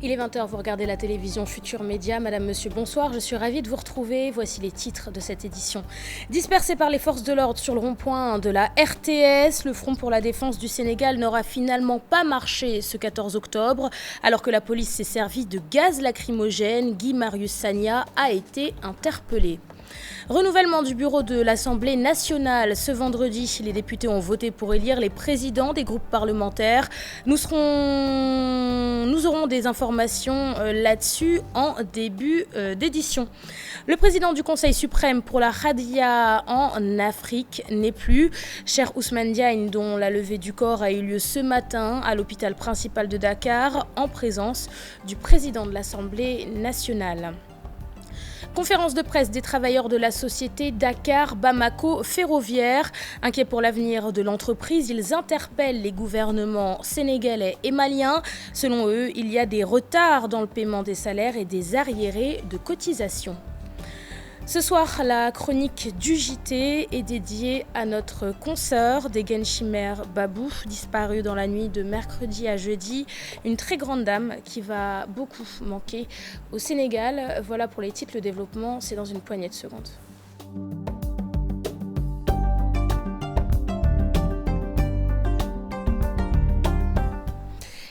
Il est 20h, vous regardez la télévision Futur Média. Madame, monsieur, bonsoir. Je suis ravie de vous retrouver. Voici les titres de cette édition. Dispersé par les forces de l'ordre sur le rond-point de la RTS, le Front pour la défense du Sénégal n'aura finalement pas marché ce 14 octobre. Alors que la police s'est servie de gaz lacrymogène, Guy Marius Sagna a été interpellé. Renouvellement du bureau de l'Assemblée nationale. Ce vendredi, les députés ont voté pour élire les présidents des groupes parlementaires. Nous aurons des informations là-dessus en début d'édition. Le président du Conseil suprême pour la Hadia en Afrique n'est plus. Cheikh Ousmane Diagne, dont la levée du corps a eu lieu ce matin à l'hôpital principal de Dakar, en présence du président de l'Assemblée nationale. Conférence de presse des travailleurs de la société Dakar-Bamako Ferroviaire. Inquiets pour l'avenir de l'entreprise, ils interpellent les gouvernements sénégalais et maliens. Selon eux, il y a des retards dans le paiement des salaires et des arriérés de cotisations. Ce soir, la chronique du JT est dédiée à notre consoeur Degen Chimère Babou, disparue dans la nuit de mercredi à jeudi. Une très grande dame qui va beaucoup manquer au Sénégal. Voilà pour les titres, le développement, c'est dans une poignée de secondes.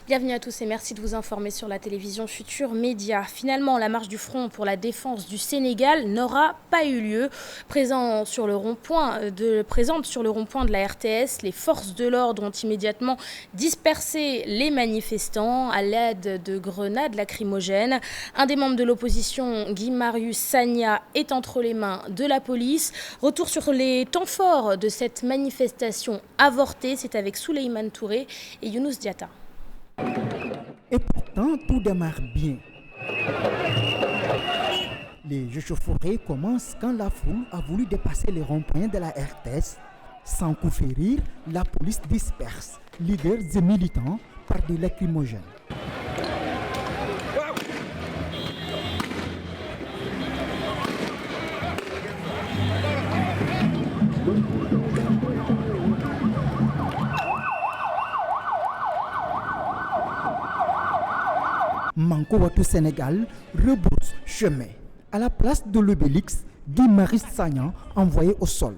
Bienvenue à tous et merci de vous informer sur la télévision Futur Média. Finalement, la marche du Front pour la défense du Sénégal n'aura pas eu lieu. Présente sur le rond-point de la RTS, les forces de l'ordre ont immédiatement dispersé les manifestants à l'aide de grenades lacrymogènes. Un des membres de l'opposition, Guy Marius Sagna, est entre les mains de la police. Retour sur les temps forts de cette manifestation avortée, c'est avec Souleymane Touré et Younous Diatta. Et pourtant, tout démarre bien. Les échauffourées commencent quand la foule a voulu dépasser les ronds-points de la RTS. Sans coup férir, la police disperse leaders et militants par des lacrymogènes. Manko Watu Sénégal rebrousse chemin. À la place de l'obélix, Guy Marius Sagna envoyé au sol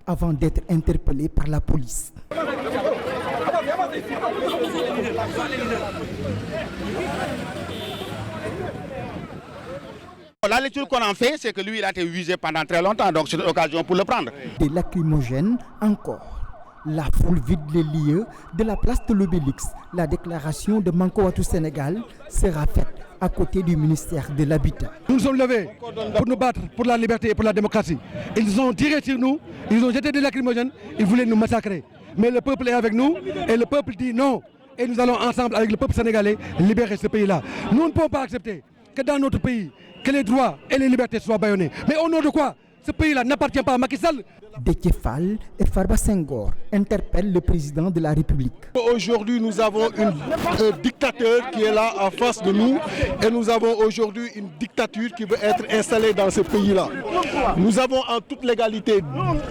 avant d'être interpellé par la police. La lecture qu'on en fait, c'est que lui, il a été visé pendant très longtemps, donc c'est l'occasion pour le prendre. Des lacrymogènes encore. La foule vide les lieux de la place de l'obélix. La déclaration de Manko Watu Sénégal sera faite à côté du ministère de l'Habitat. Nous nous sommes levés pour nous battre pour la liberté et pour la démocratie. Ils nous ont tiré sur nous, ils ont jeté des lacrymogènes, ils voulaient nous massacrer. Mais le peuple est avec nous et le peuple dit non. Et nous allons ensemble avec le peuple sénégalais libérer ce pays-là. Nous ne pouvons pas accepter que dans notre pays, que les droits et les libertés soient bâillonnés. Mais au nom de quoi? Ce pays-là n'appartient pas à Macky Sall. Déthié Fall et Farba Senghor interpellent le président de la République. Aujourd'hui, nous avons un dictateur qui est là en face de nous et nous avons aujourd'hui une dictature qui veut être installée dans ce pays-là. Nous avons en toute légalité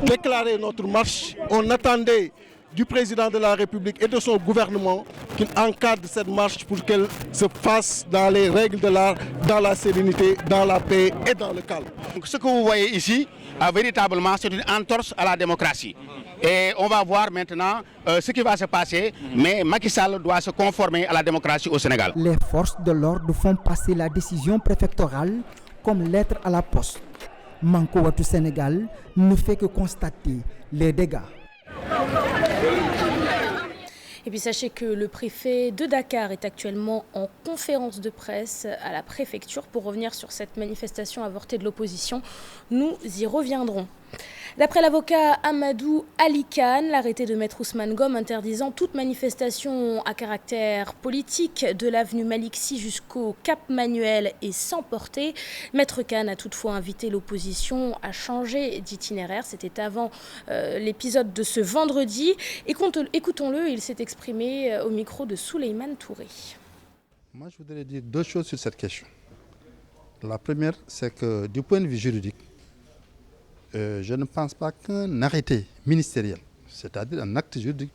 déclaré notre marche. On attendait du président de la République et de son gouvernement qu'il encadre cette marche pour qu'elle se fasse dans les règles de l'art, dans la sérénité, dans la paix et dans le calme. Donc, ce que vous voyez ici, véritablement, c'est une entorse à la démocratie. Et on va voir maintenant ce qui va se passer, mais Macky Sall doit se conformer à la démocratie au Sénégal. Les forces de l'ordre font passer la décision préfectorale comme lettre à la poste. Manko Watu Sénégal ne fait que constater les dégâts. Et puis sachez que le préfet de Dakar est actuellement en conférence de presse à la préfecture pour revenir sur cette manifestation avortée de l'opposition. Nous y reviendrons. D'après l'avocat Amadou Ali Khan, l'arrêté de Maître Ousmane Gom interdisant toute manifestation à caractère politique de l'avenue Malick Sy jusqu'au Cap Manuel est sans portée. Maître Khan a toutefois invité l'opposition à changer d'itinéraire. C'était avant l'épisode de ce vendredi. Écoutons-le, il s'est exprimé au micro de Souleymane Touré. Moi, je voudrais dire deux choses sur cette question. La première, c'est que du point de vue juridique, je ne pense pas qu'un arrêté ministériel, c'est-à-dire un acte juridique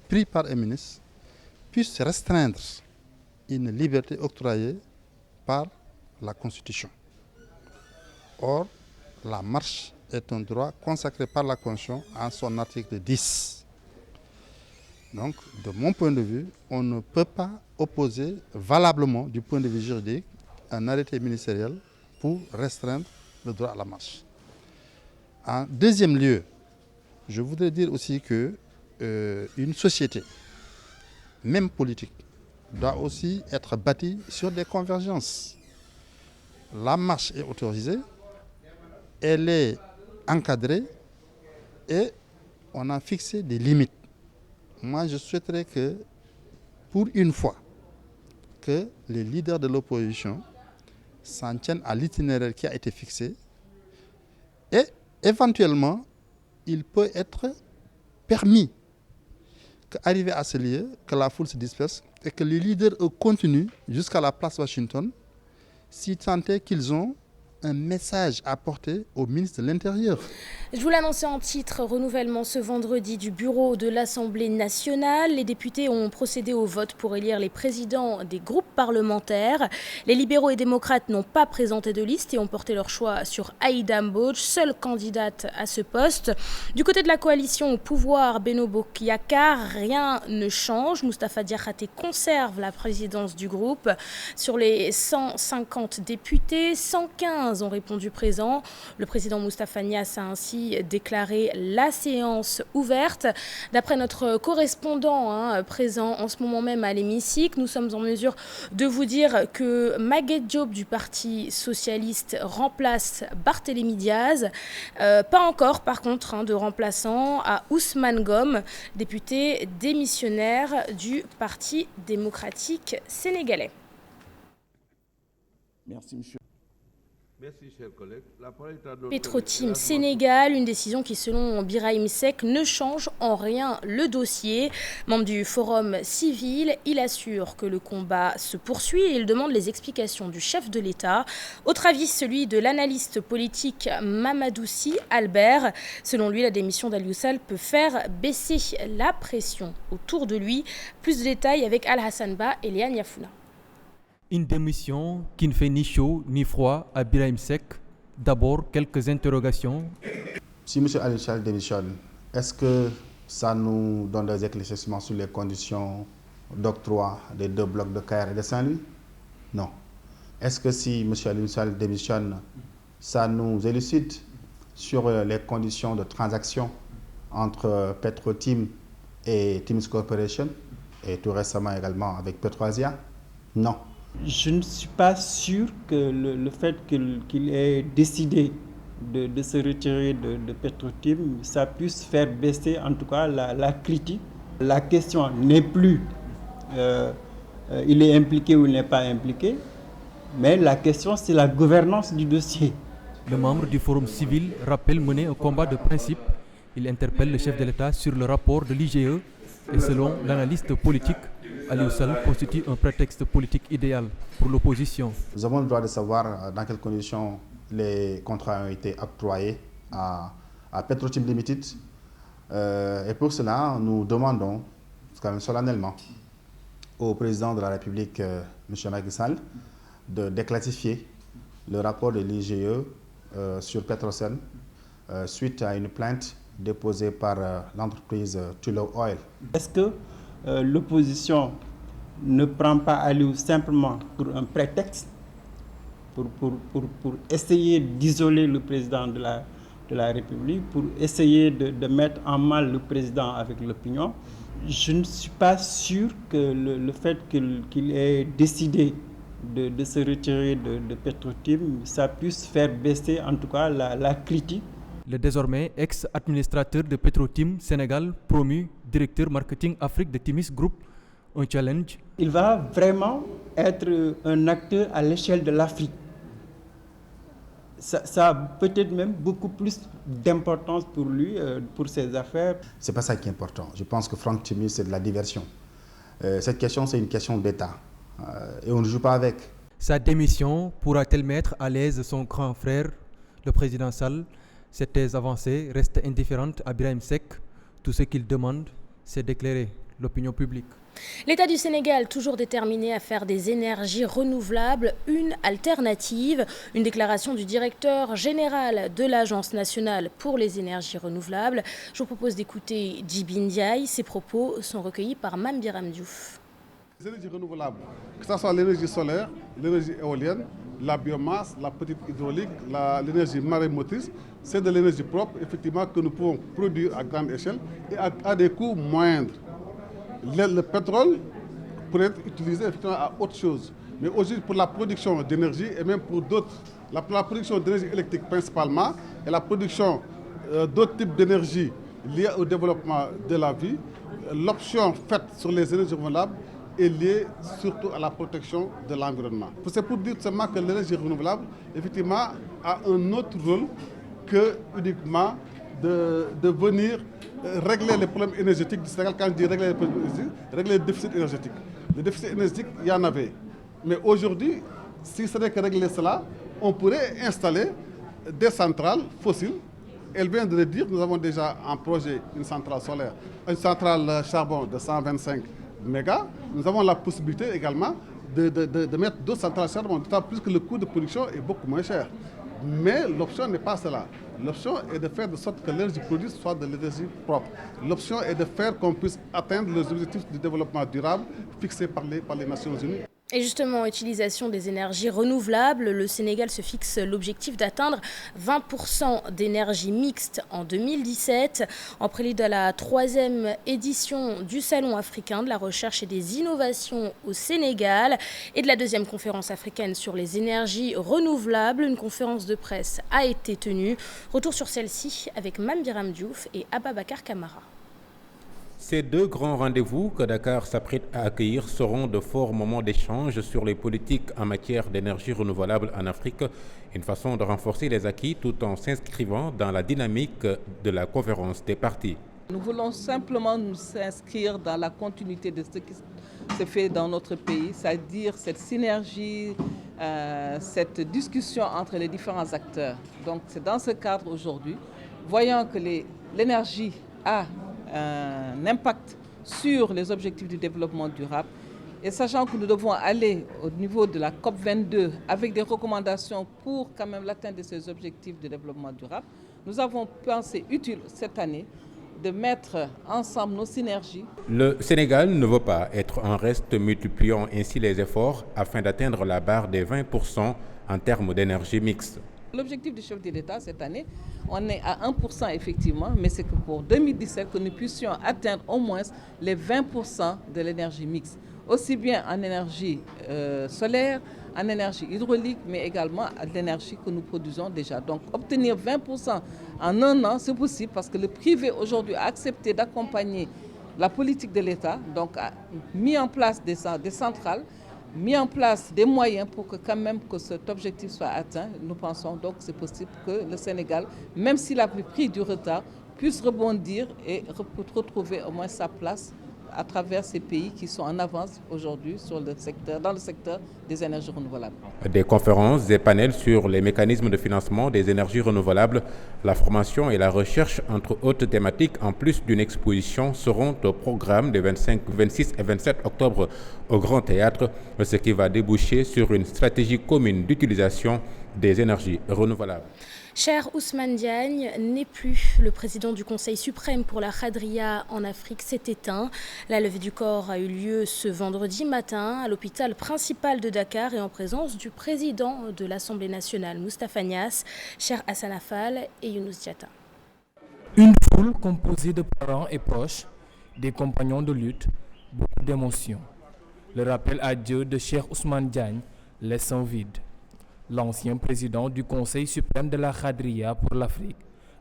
pris par un ministre, puisse restreindre une liberté octroyée par la Constitution. Or, la marche est un droit consacré par la Constitution en son article 10. Donc, de mon point de vue, on ne peut pas opposer valablement, du point de vue juridique, un arrêté ministériel pour restreindre le droit à la marche. En deuxième lieu, je voudrais dire aussi que une société, même politique, doit aussi être bâtie sur des convergences. La marche est autorisée, elle est encadrée et on a fixé des limites. Moi, je souhaiterais que, pour une fois, que les leaders de l'opposition s'en tiennent à l'itinéraire qui a été fixé et éventuellement, il peut être permis qu'arrivé à ce lieu, que la foule se disperse et que les leaders continuent jusqu'à la place Washington, si tant est qu'ils ont un message à porter au ministre de l'Intérieur. Je vous l'annonçais en titre, renouvellement ce vendredi du bureau de l'Assemblée nationale. Les députés ont procédé au vote pour élire les présidents des groupes parlementaires. Les libéraux et démocrates n'ont pas présenté de liste et ont porté leur choix sur Aïda Mbodj, seule candidate à ce poste. Du côté de la coalition au pouvoir, Benno Bokk Yakaar, rien ne change. Moustapha Diakhaté conserve la présidence du groupe. Sur les 150 députés, 115 ont répondu présent. Le président Moustapha Niasse a ainsi déclaré la séance ouverte. D'après notre correspondant présent en ce moment même à l'hémicycle, nous sommes en mesure de vous dire que Maguette Diop du Parti Socialiste remplace Barthélémy Diaz. Pas encore par contre de remplaçant à Ousmane Gom, député démissionnaire du Parti démocratique sénégalais. Merci, monsieur. Merci, chers collègues. La parole est à notre Petro-Tim Sénégal, une décision qui, selon Birahim Seck, ne change en rien le dossier. Membre du Forum civil, il assure que le combat se poursuit et il demande les explications du chef de l'État. Autre avis, celui de l'analyste politique Mamadou Sy Albert. Selon lui, la démission d'Aliou Sall peut faire baisser la pression autour de lui. Plus de détails avec Al-Hassan Ba et Léane Yafouna. Une démission qui ne fait ni chaud ni froid à Birahim Seck. D'abord, quelques interrogations. Si M. Aliou Sall démissionne, est-ce que ça nous donne des éclaircissements sur les conditions d'octroi des 2 blocs de Kayar et de Saint-Louis? Non. Est-ce que si M. Aliou Sall démissionne, ça nous élucide sur les conditions de transaction entre Petro-Tim et Timis Corporation et tout récemment également avec Petroasia? Non. Je ne suis pas sûr que le fait qu'il ait décidé de se retirer de Petro-Tim, ça puisse faire baisser en tout cas la critique. La question n'est plus il est impliqué ou il n'est pas impliqué, mais la question c'est la gouvernance du dossier. Le membre du Forum civil rappelle mener un combat de principe. Il interpelle le chef de l'État sur le rapport de l'IGE et selon l'analyste politique, Aliou Sall constitue un prétexte politique idéal pour l'opposition. Nous avons le droit de savoir dans quelles conditions les contrats ont été octroyés à Petro-Tim Limited. Et pour cela, nous demandons quand même solennellement au président de la République, M. Macky Sall, de déclassifier le rapport de l'IGE sur Petrosen suite à une plainte déposée par l'entreprise Tullow Oil. Est-ce que l'opposition ne prend pas Aliou simplement pour un prétexte, pour essayer d'isoler le président de la République, pour essayer de mettre en mal le président avec l'opinion? Je ne suis pas sûr que le fait qu'il ait décidé de se retirer de Petro-Tim, ça puisse faire baisser en tout cas la critique. Le désormais ex-administrateur de Petro-Tim Sénégal, promu directeur marketing Afrique de Timis Group, un challenge. Il va vraiment être un acteur à l'échelle de l'Afrique. Ça a peut-être même beaucoup plus d'importance pour lui, pour ses affaires. C'est pas ça qui est important. Je pense que Franck Timis, c'est de la diversion. Cette question, c'est une question d'État. Et on ne joue pas avec. Sa démission pourra-t-elle mettre à l'aise son grand frère, le président Sall? Cette thèse avancée reste indifférente à Birahim Seck. Tout ce qu'il demande, c'est d'éclairer l'opinion publique. L'État du Sénégal, toujours déterminé à faire des énergies renouvelables une alternative. Une déclaration du directeur général de l'Agence nationale pour les énergies renouvelables. Je vous propose d'écouter Djiby Ndiaye. Ses propos sont recueillis par Mame Biram Diouf. Les énergies renouvelables, que ce soit l'énergie solaire, l'énergie éolienne, la biomasse, la petite hydraulique, l'énergie marémotrice, c'est de l'énergie propre effectivement que nous pouvons produire à grande échelle et à des coûts moindres. Le pétrole pourrait être utilisé effectivement à autre chose. Mais aujourd'hui, pour la production d'énergie et même pour d'autres, la production d'énergie électrique principalement et la production d'autres types d'énergie liées au développement de la vie, l'option faite sur les énergies renouvelables est liée surtout à la protection de l'environnement. C'est pour dire seulement que l'énergie renouvelable, effectivement, a un autre rôle que uniquement de venir régler les problèmes énergétiques du Sénégal. Quand je dis régler les problèmes énergétiques, régler le déficit énergétique. Le déficit énergétique, il y en avait. Mais aujourd'hui, si ce n'est que régler cela, on pourrait installer des centrales fossiles. Elle vient de le dire, nous avons déjà en projet une centrale solaire, une centrale charbon de 125 mégas. Nous avons la possibilité également de mettre d'autres centrales charbon, d'autant plus que le coût de production est beaucoup moins cher. Mais l'option n'est pas cela. L'option est de faire de sorte que l'énergie produite soit de l'énergie propre. L'option est de faire qu'on puisse atteindre les objectifs du développement durable fixés par les Nations Unies. Et justement, utilisation des énergies renouvelables, le Sénégal se fixe l'objectif d'atteindre 20% d'énergie mixte en 2017. En prélude à la 3e édition du Salon africain de la recherche et des innovations au Sénégal et de la 2e conférence africaine sur les énergies renouvelables, une conférence de presse a été tenue. Retour sur celle-ci avec Mame Biram Diouf et Ababakar Kamara. Ces deux grands rendez-vous que Dakar s'apprête à accueillir seront de forts moments d'échange sur les politiques en matière d'énergie renouvelable en Afrique, une façon de renforcer les acquis tout en s'inscrivant dans la dynamique de la conférence des parties. Nous voulons simplement nous inscrire dans la continuité de ce qui se fait dans notre pays, c'est-à-dire cette synergie, cette discussion entre les différents acteurs. Donc c'est dans ce cadre aujourd'hui, voyant que l'énergie a un impact sur les objectifs du développement durable et sachant que nous devons aller au niveau de la COP22 avec des recommandations pour quand même l'atteinte de ces objectifs de développement durable, nous avons pensé utile cette année de mettre ensemble nos synergies. Le Sénégal ne veut pas être en reste, multipliant ainsi les efforts afin d'atteindre la barre des 20% en termes d'énergie mixte. L'objectif du chef de l'État cette année, on est à 1% effectivement, mais c'est que pour 2017, que nous puissions atteindre au moins les 20% de l'énergie mixte, aussi bien en énergie solaire, en énergie hydraulique, mais également de l'énergie que nous produisons déjà. Donc obtenir 20% en un an, c'est possible parce que le privé aujourd'hui a accepté d'accompagner la politique de l'État, donc a mis en place des centrales, mis en place des moyens pour que quand même que cet objectif soit atteint. Nous pensons donc que c'est possible que le Sénégal, même s'il a pris du retard, puisse rebondir et retrouver au moins sa place à travers ces pays qui sont en avance aujourd'hui dans le secteur des énergies renouvelables. Des conférences et panels sur les mécanismes de financement des énergies renouvelables, la formation et la recherche, entre autres thématiques, en plus d'une exposition, seront au programme des 25, 26 et 27 octobre au Grand Théâtre, ce qui va déboucher sur une stratégie commune d'utilisation des énergies renouvelables. Cheikh Ousmane Diagne n'est plus. Le président du Conseil suprême pour la Khadria en Afrique s'est éteint. La levée du corps a eu lieu ce vendredi matin à l'hôpital principal de Dakar et en présence du président de l'Assemblée nationale, Moustapha Niasse, Cheikh Hassan Affal et Younous Diatta. Une foule composée de parents et proches, des compagnons de lutte, beaucoup d'émotions. Le rappel à Dieu de Cheikh Ousmane Diagne laisse un vide. L'ancien président du Conseil suprême de la Khadria pour l'Afrique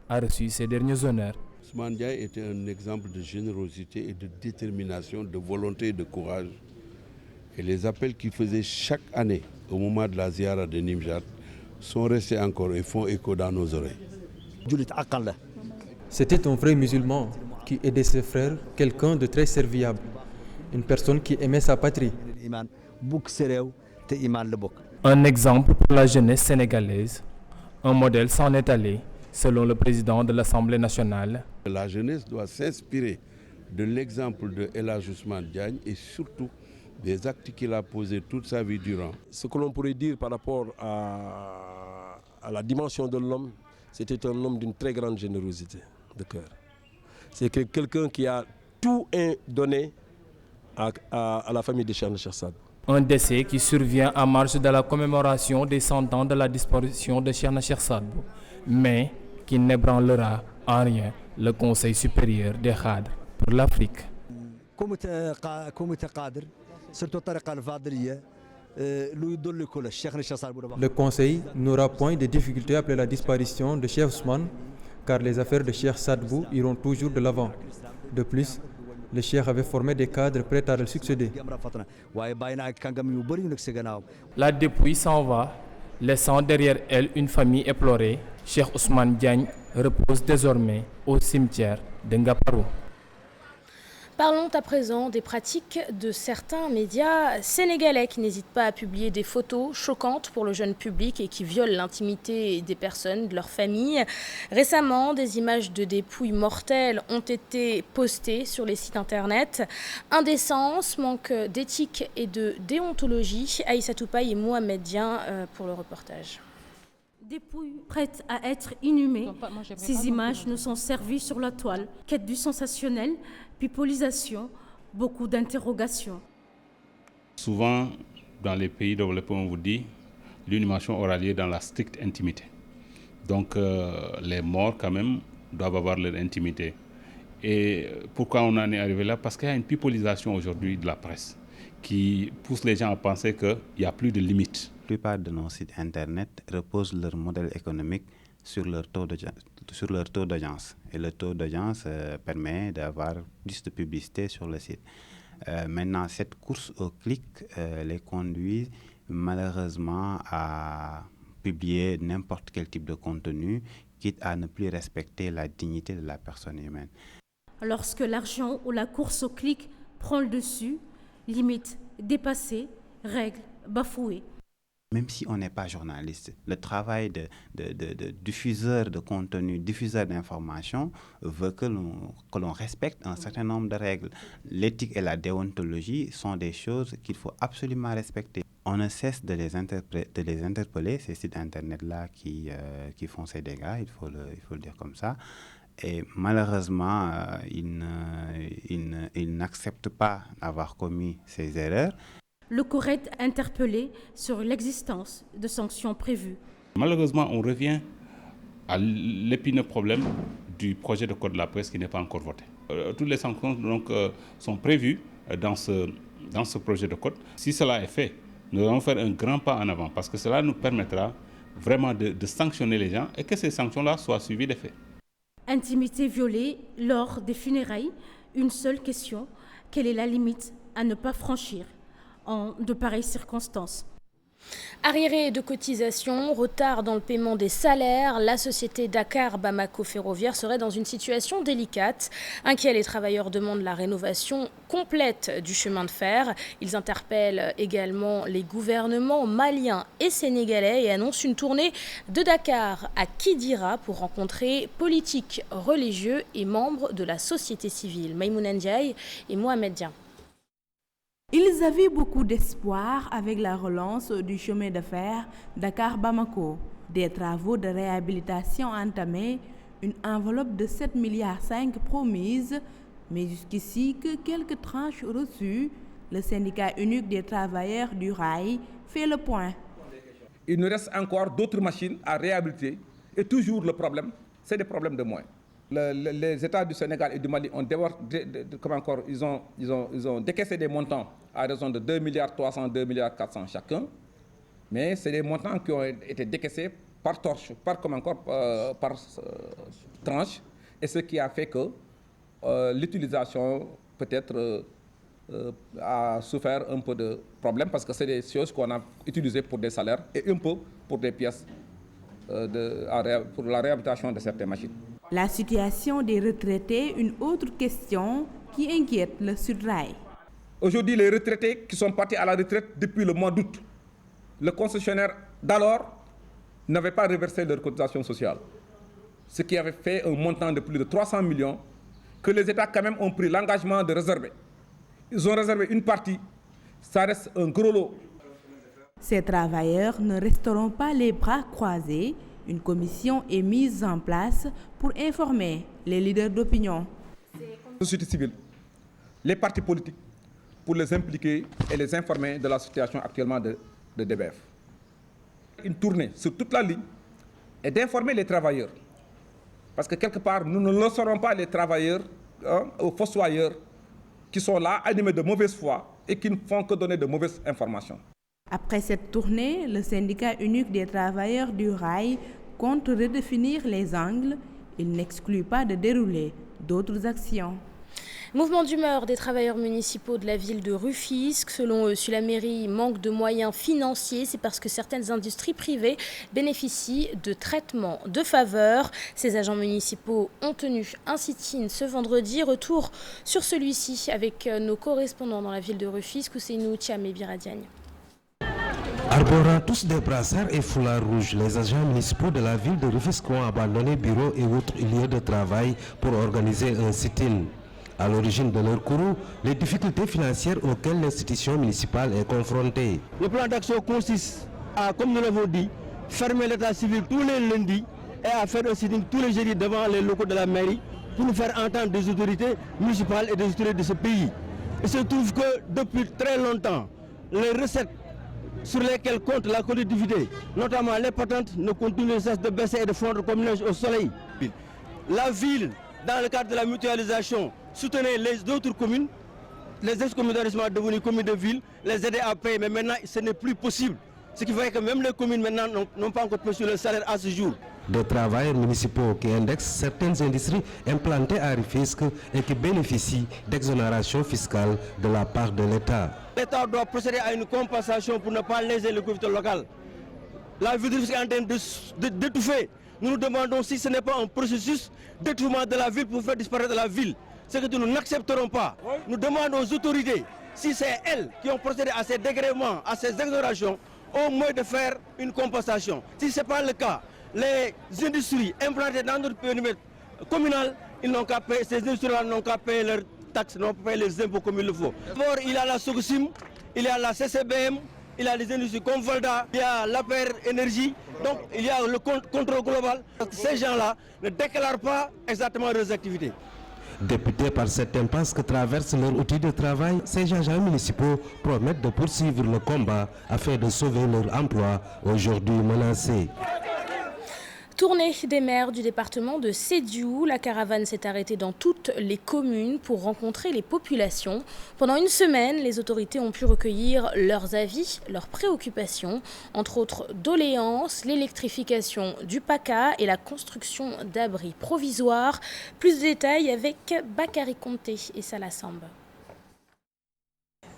a reçu ses derniers honneurs. Ousmane Diagne était un exemple de générosité et de détermination, de volonté et de courage. Et les appels qu'il faisait chaque année au moment de la ziara de Nimjat sont restés encore et font écho dans nos oreilles. C'était un vrai musulman qui aidait ses frères, quelqu'un de très serviable, une personne qui aimait sa patrie. Un exemple pour la jeunesse sénégalaise, un modèle s'en est allé, selon le président de l'Assemblée nationale. La jeunesse doit s'inspirer de l'exemple de El Hadj Ousmane Diagne et surtout des actes qu'il a posés toute sa vie durant. Ce que l'on pourrait dire par rapport à la dimension de l'homme, c'était un homme d'une très grande générosité de cœur. C'est quelqu'un qui a tout donné à la famille de Cheikh Saad Bou. Un décès qui survient en marge de la commémoration des 100 ans de la disparition de Cheikh Saad Bou, mais qui n'ébranlera en rien le Conseil supérieur des cadres pour l'Afrique. Le Conseil n'aura point de difficulté après la disparition de Cheikh Ousmane, car les affaires de Cheikh Saad Bou iront toujours de l'avant. De plus, le Cheikh avait formé des cadres prêts à le succéder. La dépouille s'en va, laissant derrière elle une famille éplorée. Cheikh Ousmane Diagne repose désormais au cimetière de Ngaparou. Parlons à présent des pratiques de certains médias sénégalais qui n'hésitent pas à publier des photos choquantes pour le jeune public et qui violent l'intimité des personnes, de leur famille. Récemment, des images de dépouilles mortelles ont été postées sur les sites internet. Indécence, manque d'éthique et de déontologie. Aïssatou Paye et Mohamed Dien pour le reportage. Dépouilles prêtes à être inhumées, ces images nous sont servies sur la toile. Quête du sensationnel, pipolisation, beaucoup d'interrogations. Souvent, dans les pays développés, on vous dit l'inhumation aura lieu dans la stricte intimité. Donc, les morts, quand même, doivent avoir leur intimité. Et pourquoi on en est arrivé là? Parce qu'il y a une pipolisation aujourd'hui de la presse qui pousse les gens à penser qu'il n'y a plus de limites. La plupart de nos sites internet reposent leur modèle économique sur leur taux d'audience. Et le taux d'audience permet d'avoir plus de publicité sur le site. Maintenant, cette course au clic les conduit malheureusement à publier n'importe quel type de contenu, quitte à ne plus respecter la dignité de la personne humaine. Lorsque l'argent ou la course au clic prend le dessus, limites dépassées, règles bafouées. Même si on n'est pas journaliste, le travail de diffuseur de contenu, diffuseur d'informations veut que l'on respecte un certain nombre de règles. L'éthique et la déontologie sont des choses qu'il faut absolument respecter. On ne cesse de les interpeller, ces sites internet-là qui font ces dégâts, il faut le dire comme ça. Et malheureusement, ils n'acceptent pas d'avoir commis ces erreurs. Le CORED interpellé sur l'existence de sanctions prévues. Malheureusement, on revient à l'épineux problème du projet de code de la presse qui n'est pas encore voté. Toutes les sanctions donc, sont prévues dans ce projet de code. Si cela est fait, nous allons faire un grand pas en avant parce que cela nous permettra vraiment de sanctionner les gens et que ces sanctions-là soient suivies des faits. Intimité violée lors des funérailles, une seule question, quelle est la limite à ne pas franchir en de pareilles circonstances? Arriérés de cotisations, retard dans le paiement des salaires, la société Dakar Bamako Ferroviaire serait dans une situation délicate. Inquiets, les travailleurs demandent la rénovation complète du chemin de fer. Ils interpellent également les gouvernements maliens et sénégalais et annoncent une tournée de Dakar à Kidira pour rencontrer politiques, religieux et membres de la société civile. Maïmouna Ndiaye et Mohamed Dien. Ils avaient beaucoup d'espoir avec la relance du chemin de fer Dakar-Bamako. Des travaux de réhabilitation entamés, une enveloppe de 7,5 milliards promise, mais jusqu'ici que quelques tranches reçues. Le syndicat unique des travailleurs du rail fait le point. Il nous reste encore d'autres machines à réhabiliter et toujours le problème, c'est des problèmes de moyens. Les États du Sénégal et du Mali ont ils ont décaissé des montants à raison de 2,3 milliards, 2,4 milliards chacun. Mais c'est des montants qui ont été décaissés par tranche. Et ce qui a fait que l'utilisation peut-être a souffert un peu de problèmes parce que c'est des choses qu'on a utilisées pour des salaires et un peu pour des pièces pour la réhabilitation de certaines machines. La situation des retraités, une autre question qui inquiète le Sudrail. Aujourd'hui, les retraités qui sont partis à la retraite depuis le mois d'août, le concessionnaire d'alors n'avait pas reversé leur cotisation sociale, ce qui avait fait un montant de plus de 300 millions que les États quand même ont pris l'engagement de réserver. Ils ont réservé une partie, ça reste un gros lot. Ces travailleurs ne resteront pas les bras croisés. Une commission est mise en place pour informer les leaders d'opinion. La société civile, les partis politiques, pour les impliquer et les informer de la situation actuellement de DBF. Une tournée sur toute la ligne et d'informer les travailleurs. Parce que quelque part, nous ne laisserons pas les travailleurs aux fossoyeurs qui sont là, animés de mauvaise foi et qui ne font que donner de mauvaises informations. Après cette tournée, le syndicat unique des travailleurs du rail compte redéfinir les angles. Il n'exclut pas de dérouler d'autres actions. Mouvement d'humeur des travailleurs municipaux de la ville de Rufisque. Selon eux, si la mairie manque de moyens financiers, c'est parce que certaines industries privées bénéficient de traitements de faveur. Ces agents municipaux ont tenu un sit-in ce vendredi. Retour sur celui-ci avec nos correspondants dans la ville de Rufisque, Ousseynou Thiam et Biradiagne. Arborant tous des brassards et foulards rouges, les agents municipaux de la ville de Rufisque ont abandonné bureaux et autres lieux de travail pour organiser un sit-in. À l'origine de leur courroux, les difficultés financières auxquelles l'institution municipale est confrontée. Le plan d'action consiste à, comme nous l'avons dit, fermer l'état civil tous les lundis et à faire un sit-in tous les jeudis devant les locaux de la mairie pour nous faire entendre des autorités municipales et des autorités de ce pays. Il se trouve que depuis très longtemps, les recettes sur lesquelles compte la collectivité, notamment les patentes, ne continuent de cesse de baisser et de fondre comme neige au soleil. La ville, dans le cadre de la mutualisation, soutenait les autres communes, les ex-communes d'arrondissement devenues communes de ville, les aider à payer, mais maintenant ce n'est plus possible. Ce qui fait que même les communes maintenant n'ont pas encore perçu le salaire à ce jour. Des travailleurs municipaux qui indexent certaines industries implantées à Rufisque et qui bénéficient d'exonération fiscale de la part de l'État. L'État doit procéder à une compensation pour ne pas léser le collectivité locale. La ville de Rufisque est en train d'étouffer. Nous nous demandons si ce n'est pas un processus d'étouffement de la ville pour faire disparaître la ville. Ce que nous n'accepterons pas. Nous demandons aux autorités, si c'est elles qui ont procédé à ces dégrèvements, à ces exonérations, au moins de faire une compensation. Si ce n'est pas le cas, les industries implantées dans notre périmètre communal, ils n'ont qu'à payer, ces industries-là n'ont qu'à payer leurs taxes, n'ont qu'à payer les impôts comme il le faut. D'abord, il y a la Socosim, il y a la CCBM, il y a les industries comme Volda, il y a l'APR Énergie, donc il y a le contrôle global. Ces gens-là ne déclarent pas exactement leurs activités. Députés par cette impasse que traversent leur outil de travail, ces agents municipaux promettent de poursuivre le combat afin de sauver leur emploi aujourd'hui menacé. Tournée des maires du département de Sédhiou. La caravane s'est arrêtée dans toutes les communes pour rencontrer les populations. Pendant une semaine, les autorités ont pu recueillir leurs avis, leurs préoccupations, entre autres doléances, l'électrification du PACA et la construction d'abris provisoires. Plus de détails avec Bakary Conté et Salah Samba.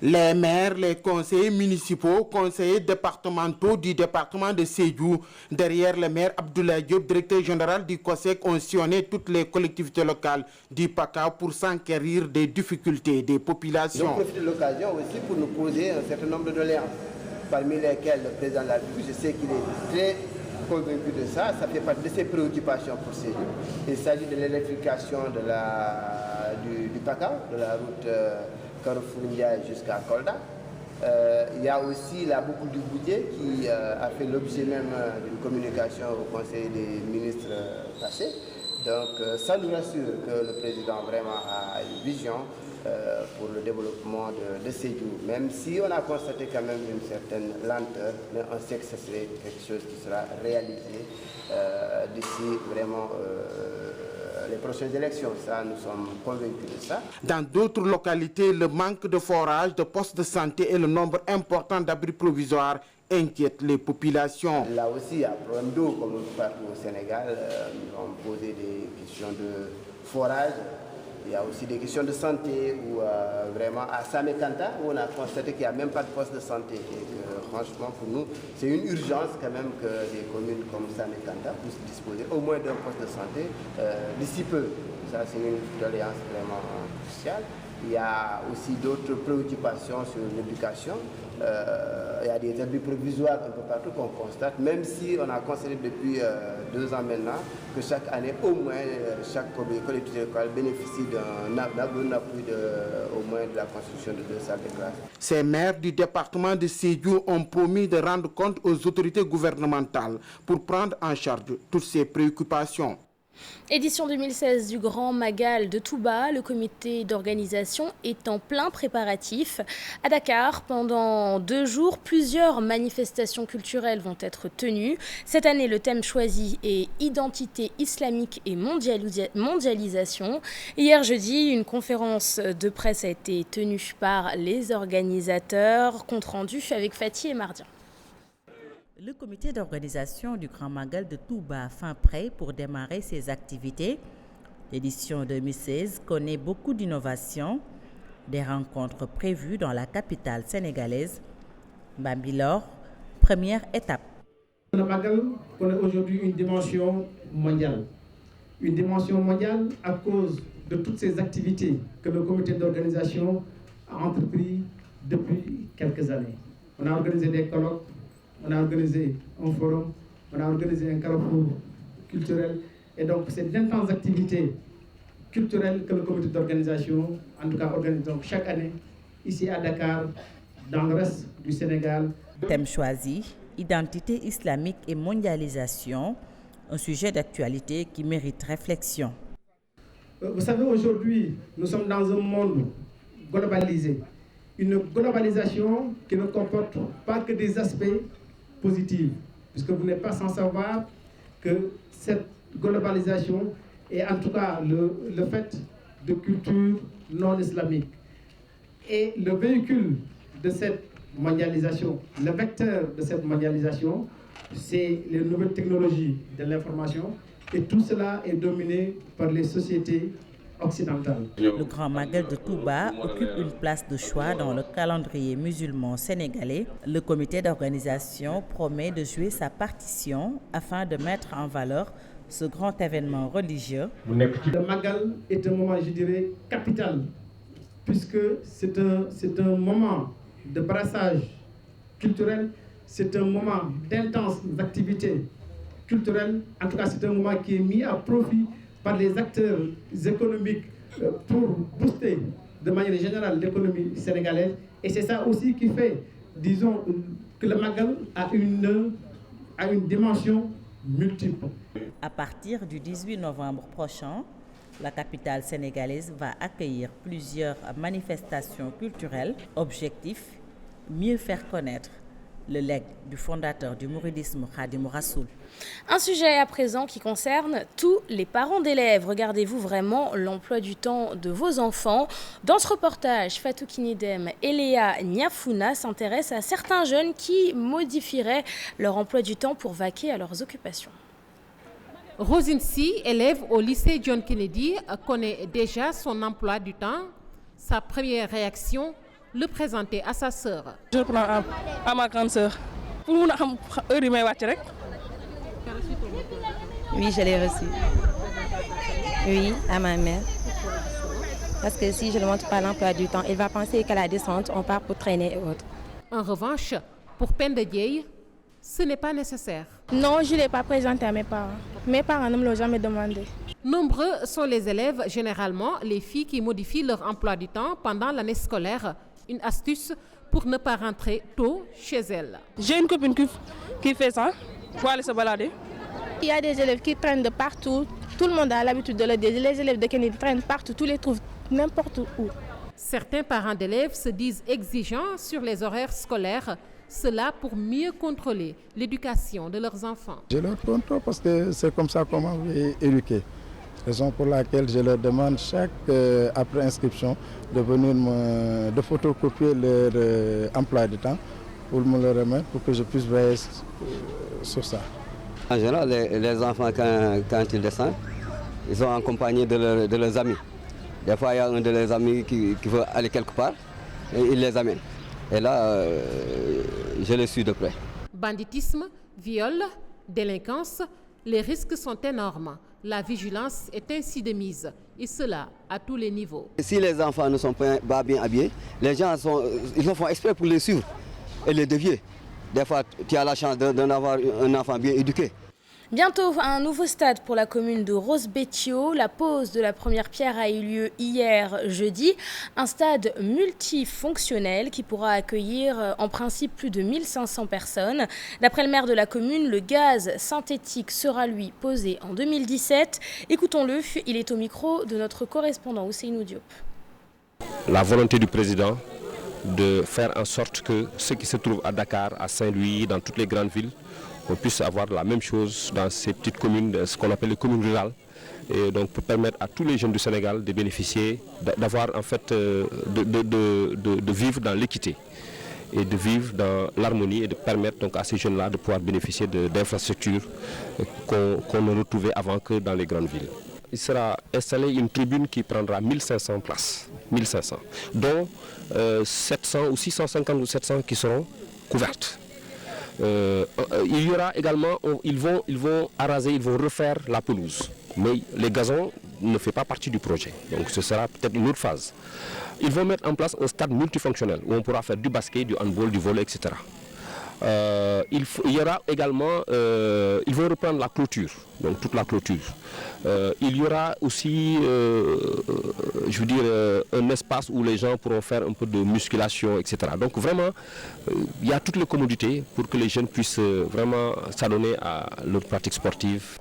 Les maires, les conseillers municipaux, conseillers départementaux du département de Sédhiou, derrière le maire Abdoulaye Diop, directeur général du COSEC, ont sillonné toutes les collectivités locales du PACA pour s'enquérir des difficultés des populations. J'ai profité de l'occasion aussi pour nous poser un certain nombre de doléances, parmi lesquelles le président de la République, je sais qu'il est très convaincu de ça, ça fait partie de ses préoccupations pour Sédhiou. Il s'agit de l'électrification du PACA, de la route Carrefour Ndiaye jusqu'à Kolda. Il y a aussi la boucle du Goutier qui a fait l'objet même d'une communication au Conseil des ministres passés. Donc ça nous rassure que le président vraiment a une vision pour le développement de Sédhiou, même si on a constaté quand même une certaine lenteur, mais on sait que ce serait quelque chose qui sera réalisé d'ici vraiment les prochaines élections. Ça, nous sommes convaincus de ça. Dans d'autres localités, le manque de forage, de postes de santé et le nombre important d'abris provisoires inquiètent les populations. Là aussi, il y a un problème d'eau, comme partout au Sénégal. Nous avons posé des questions de forage. Il y a aussi des questions de santé, où vraiment à Samekanta, où on a constaté qu'il n'y a même pas de poste de santé. Et que, franchement, pour nous, c'est une urgence quand même que des communes comme Samekanta puissent disposer au moins d'un poste de santé d'ici peu. Ça, c'est une doléance vraiment cruciale. Il y a aussi d'autres préoccupations sur l'éducation. Il y a des abris provisoires un peu partout qu'on constate, même si on a constaté depuis 2 ans maintenant que chaque année, au moins, chaque collectivité locale bénéficie d'un appui au moins de la construction de 2 salles de classe. Ces maires du département de Sédhiou ont promis de rendre compte aux autorités gouvernementales pour prendre en charge toutes ces préoccupations. Édition 2016 du Grand Magal de Touba, le comité d'organisation est en plein préparatif. À Dakar, pendant 2 jours, plusieurs manifestations culturelles vont être tenues. Cette année, le thème choisi est identité islamique et mondialisation. Hier jeudi, une conférence de presse a été tenue par les organisateurs. Compte rendu avec Fatih et Mardian. Le comité d'organisation du Grand Magal de Touba fin prêt pour démarrer ses activités. L'édition 2016 connaît beaucoup d'innovations, des rencontres prévues dans la capitale sénégalaise. Bambilor, première étape. Le Magal connaît aujourd'hui une dimension mondiale. Une dimension mondiale à cause de toutes ces activités que le comité d'organisation a entrepris depuis quelques années. On a organisé des colloques, on a organisé un forum, on a organisé un carrefour culturel. Et donc, c'est d'intenses activités culturelles que le comité d'organisation, en tout cas, organise donc chaque année, ici à Dakar, dans le reste du Sénégal. Thème choisi, identité islamique et mondialisation, un sujet d'actualité qui mérite réflexion. Vous savez, aujourd'hui, nous sommes dans un monde globalisé. Une globalisation qui ne comporte pas que des aspects positive, puisque vous n'êtes pas sans savoir que cette globalisation est en tout cas le fait de culture non islamique. Et le véhicule de cette mondialisation, le vecteur de cette mondialisation, c'est les nouvelles technologies de l'information, et tout cela est dominé par les sociétés occidentale. Le Grand Magal de Touba occupe une place de choix dans le calendrier musulman sénégalais. Le comité d'organisation promet de jouer sa partition afin de mettre en valeur ce grand événement religieux. Le Magal est un moment, je dirais, capital, puisque c'est un moment de brassage culturel, c'est un moment d'intenses activités culturelles. En tout cas, c'est un moment qui est mis à profit par les acteurs économiques pour booster de manière générale l'économie sénégalaise. Et c'est ça aussi qui fait, disons, que le Magal a une dimension multiple. À partir du 18 novembre prochain, la capitale sénégalaise va accueillir plusieurs manifestations culturelles. Objectif, mieux faire connaître le legs du fondateur du mouridisme Khadim Rassoul. Un sujet à présent qui concerne tous les parents d'élèves. Regardez-vous vraiment l'emploi du temps de vos enfants? Dans ce reportage, Fatou Kinidem et Léa Niafouna s'intéressent à certains jeunes qui modifieraient leur emploi du temps pour vaquer à leurs occupations. Rosine Si, élève au lycée John Kennedy, connaît déjà son emploi du temps. Sa première réaction, le présenter à sa sœur. Je le prends à ma grande sœur. Pour nous, oui, je l'ai reçu. Oui, à ma mère. Parce que si je ne montre pas l'emploi du temps, elle va penser qu'à la descente, on part pour traîner et autres. En revanche, pour Penda Dieye, ce n'est pas nécessaire. Non, je ne l'ai pas présenté à mes parents. Mes parents ne me l'ont jamais demandé. Nombreux sont les élèves, généralement les filles qui modifient leur emploi du temps pendant l'année scolaire. Une astuce pour ne pas rentrer tôt chez elles. J'ai une copine qui fait ça pour aller se balader. Il y a des élèves qui traînent de partout. Tout le monde a l'habitude de le dire. Les élèves de Kennedy traînent partout, tous les trouvent n'importe où. Certains parents d'élèves se disent exigeants sur les horaires scolaires. Cela pour mieux contrôler l'éducation de leurs enfants. Je leur contrôle parce que c'est comme ça qu'on m'a éduqué. Raison pour laquelle je leur demande après inscription de venir de photocopier leur emploi de temps pour me le remettre pour que je puisse veiller sur ça. En général, les enfants, quand ils descendent, ils sont accompagnés de leurs amis. Des fois, il y a un de leurs amis qui veut aller quelque part et il les amène. Et là, je les suis de près. Banditisme, viol, délinquance, les risques sont énormes. La vigilance est ainsi de mise, et cela à tous les niveaux. Si les enfants ne sont pas bien habillés, les gens ils le font exprès pour les suivre et les dévier. Des fois, tu as la chance d'en avoir un enfant bien éduqué. Bientôt, un nouveau stade pour la commune de Rosbecchio. La pose de la première pierre a eu lieu hier jeudi. Un stade multifonctionnel qui pourra accueillir en principe plus de 1500 personnes. D'après le maire de la commune, le gaz synthétique sera lui posé en 2017. Écoutons-le, il est au micro de notre correspondant Ousseynou Diop. La volonté du président de faire en sorte que ceux qui se trouvent à Dakar, à Saint-Louis, dans toutes les grandes villes, on puisse avoir la même chose dans ces petites communes, ce qu'on appelle les communes rurales, et donc pour permettre à tous les jeunes du Sénégal de bénéficier, d'avoir en fait, de vivre dans l'équité et de vivre dans l'harmonie et de permettre donc à ces jeunes-là de pouvoir bénéficier d'infrastructures qu'on ne retrouvait avant que dans les grandes villes. Il sera installé une tribune qui prendra 1500 places, 1500, dont 700 ou 650 ou 700 qui seront couvertes. Il y aura également, ils vont araser, ils vont refaire la pelouse. Mais les gazons ne font pas partie du projet. Donc ce sera peut-être une autre phase. Ils vont mettre en place un stade multifonctionnel où on pourra faire du basket, du handball, du volley, etc. Il y aura également, ils vont reprendre la clôture, donc toute la clôture. Il y aura aussi, je veux dire, un espace où les gens pourront faire un peu de musculation, etc. Donc vraiment, il y a toutes les commodités pour que les jeunes puissent vraiment s'adonner à leur pratique sportive.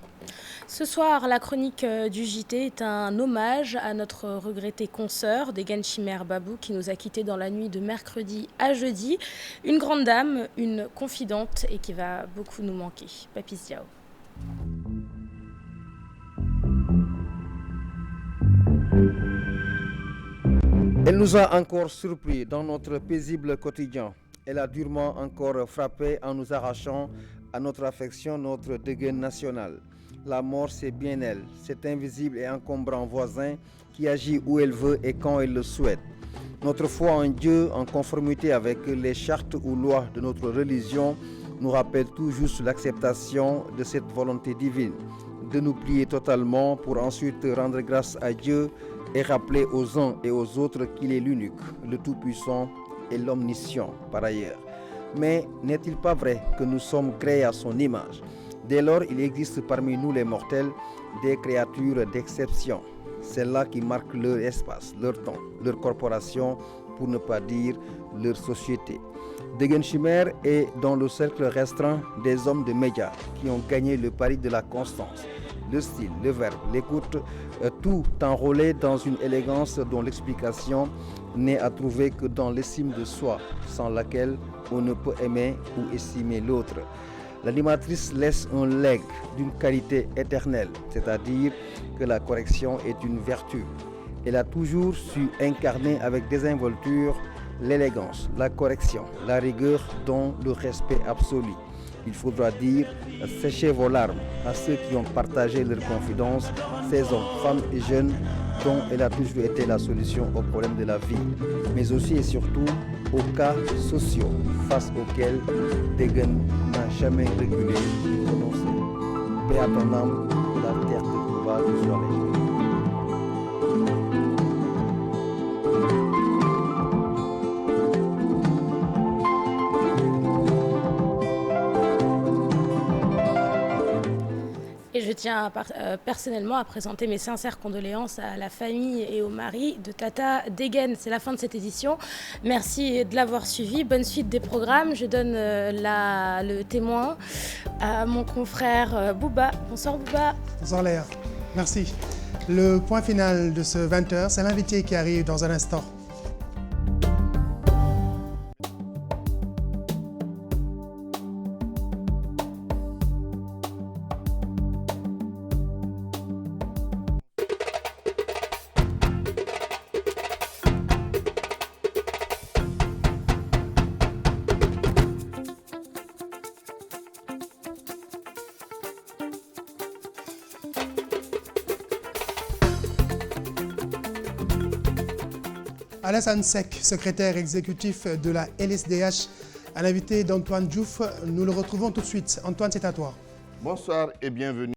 Ce soir, la chronique du JT est un hommage à notre regretté consoeur, Degen Chimère Babou, qui nous a quittés dans la nuit de mercredi à jeudi. Une grande dame, une confidente et qui va beaucoup nous manquer. Papis Diao. Elle nous a encore surpris dans notre paisible quotidien. Elle a durement encore frappé en nous arrachant à notre affection, notre dégaine national. La mort, c'est bien elle, cet invisible et encombrant voisin qui agit où elle veut et quand elle le souhaite. Notre foi en Dieu, en conformité avec les chartes ou lois de notre religion, nous rappelle tout juste l'acceptation de cette volonté divine, de nous plier totalement pour ensuite rendre grâce à Dieu et rappeler aux uns et aux autres qu'il est l'unique, le Tout-Puissant et l'Omniscient par ailleurs. Mais n'est-il pas vrai que nous sommes créés à son image ? Dès lors, il existe parmi nous les mortels des créatures d'exception, celles-là qui marquent leur espace, leur temps, leur corporation, pour ne pas dire leur société. Degen Chimère est dans le cercle restreint des hommes de médias qui ont gagné le pari de la constance, le style, le verbe, l'écoute, tout enrôlé dans une élégance dont l'explication n'est à trouver que dans l'estime de soi, sans laquelle on ne peut aimer ou estimer l'autre. L'animatrice laisse un legs d'une qualité éternelle, c'est-à-dire que la correction est une vertu. Elle a toujours su incarner avec désinvolture l'élégance, la correction, la rigueur dont le respect absolu. Il faudra dire séchez vos larmes à ceux qui ont partagé leurs confidences, ces hommes, femmes et jeunes dont elle a toujours été la solution aux problèmes de la vie, mais aussi et surtout aux cas sociaux face auxquels Degen n'a jamais reculé ni renoncé. Paix à ton âme, de la terre de Touba, de sois léger. Je tiens personnellement à présenter mes sincères condoléances à la famille et au mari de Tata Degen. C'est la fin de cette édition. Merci de l'avoir suivi. Bonne suite des programmes. Je donne le témoin à mon confrère Bouba. Bonsoir Bouba. Bonsoir Léa. Merci. Le point final de ce 20h, c'est l'invité qui arrive dans un instant. Alassane Seck, secrétaire exécutif de la LSDH, à l'invité d'Antoine Diouf. Nous le retrouvons tout de suite. Antoine, c'est à toi. Bonsoir et bienvenue.